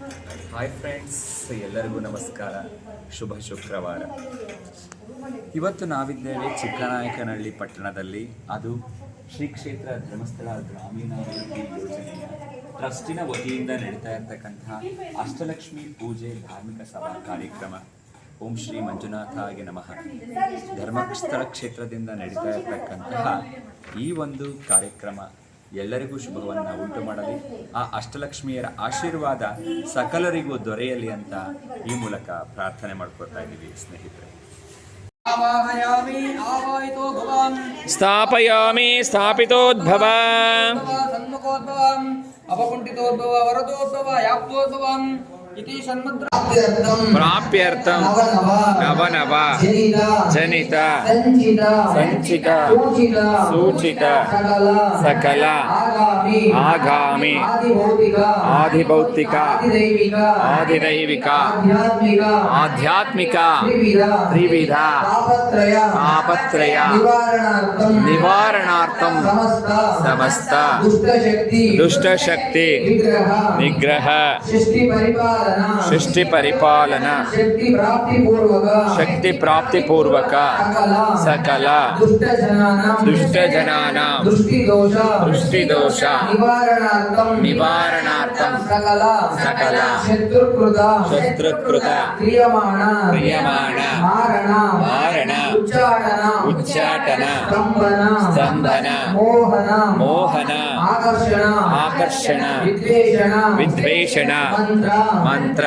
Hi friends, ಎಲ್ಲರಿಗೂ ನಮಸ್ಕಾರ. ಶುಭ ಶುಕ್ರವಾರ. ಇವತ್ತು ನಾವಿದ್ದೇವೆ ಚಿಕ್ಕನಾಯಕನಹಳ್ಳಿ ಪಟ್ಟಣದಲ್ಲಿ. ಅದು ಶ್ರೀ ಕ್ಷೇತ್ರ ಧರ್ಮಸ್ಥಳ ಗ್ರಾಮೀಣಾಭಿವೃದ್ಧಿ ಯೋಜನೆಯ ಟ್ರಸ್ಟಿನ ವತಿಯಿಂದ ನಡೀತಾ ಇರತಕ್ಕಂತಹ ಅಷ್ಟಲಕ್ಷ್ಮಿ ಪೂಜೆ ಧಾರ್ಮಿಕ ಸಭಾ ಕಾರ್ಯಕ್ರಮ. ಓಂ ಶ್ರೀ ಮಂಜುನಾಥಾಗೆ ನಮಃ. ಧರ್ಮಸ್ಥಳ ಕ್ಷೇತ್ರದಿಂದ ನಡೀತಾ ಇರತಕ್ಕಂತಹ ಈ ಒಂದು ಕಾರ್ಯಕ್ರಮ ಎಲ್ಲರಿಗೂ ಶುಭವನ್ನು ಉಂಟು ಮಾಡಲಿ, ಆ ಅಷ್ಟಲಕ್ಷ್ಮಿಯರ ಆಶೀರ್ವಾದ ಸಕಲರಿಗೂ ದೊರೆಯಲಿ ಅಂತ ಈ ಮೂಲಕ ಪ್ರಾರ್ಥನೆ ಮಾಡ್ಕೊತಾ ಇದ್ದೀವಿ ಸ್ನೇಹಿತರೆ. ಸ್ಥಾಪಯಾಮಿ ಸ್ಥಾಪಿತೋದ್ಭವ ಅಪಕುಂಠಿತೋದ್ಭವ ವರದೋದ್ಭವ ಯಾಪ್ತೋದ್ಭವಂ ಇತಿ ಪ್ರಾಪ್ಯರ್ಥಂ ನವನವ ಜನಿತ ಸಂಚಿತ ಸೂಚಿತ ಸಕಲ ಆಗಾಮಿ ಆದಿಭೌತಿಕ ಆದಿದೈವಿಕ ಆಧ್ಯಾತ್ಮಿಕ ತ್ರಿವಿಧ ತಾಪತ್ರಯ ನಿವಾರಣಾರ್ಥಂ ಸಮಸ್ತ ದುಷ್ಟಶಕ್ತಿ ನಿಗ್ರಹ ಸೃಷ್ಟಿ ಪರಿಪಾಲನ ಶಕ್ತಿ ಪ್ರಾಪ್ತಿ ಪೂರ್ವಕ ಸಕಲ ದುಷ್ಟ ಜನಾನ ದೃಷ್ಟಿ ದೋಷ ನಿವಾರಣಾರ್ಥಂ ಸಕಲ ಶತ್ರುಕೃತ ಕ್ರಿಯಮಾಣ ಮಾರಣ ಉಚ್ಚಾಟನ ಸ್ತಂಭನ ಮೋಹನ ಆಕರ್ಷಣ ವಿದ್ವೇಷಣ ಮಂತ್ರ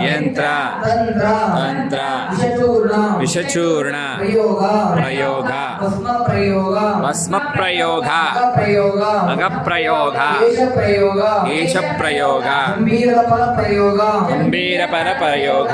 ಯಂತ್ರ ತಂತ್ರ ವಿಷಚೂರ್ಣ ಪ್ರಯೋಗ ಭಸ್ಮ ಪ್ರಯೋಗ ಅಗಪ್ರಯೋಗ ಕೇಶ ಪ್ರಯೋಗ ಗಂಭೀರ ಫಲ ಪ್ರಯೋಗ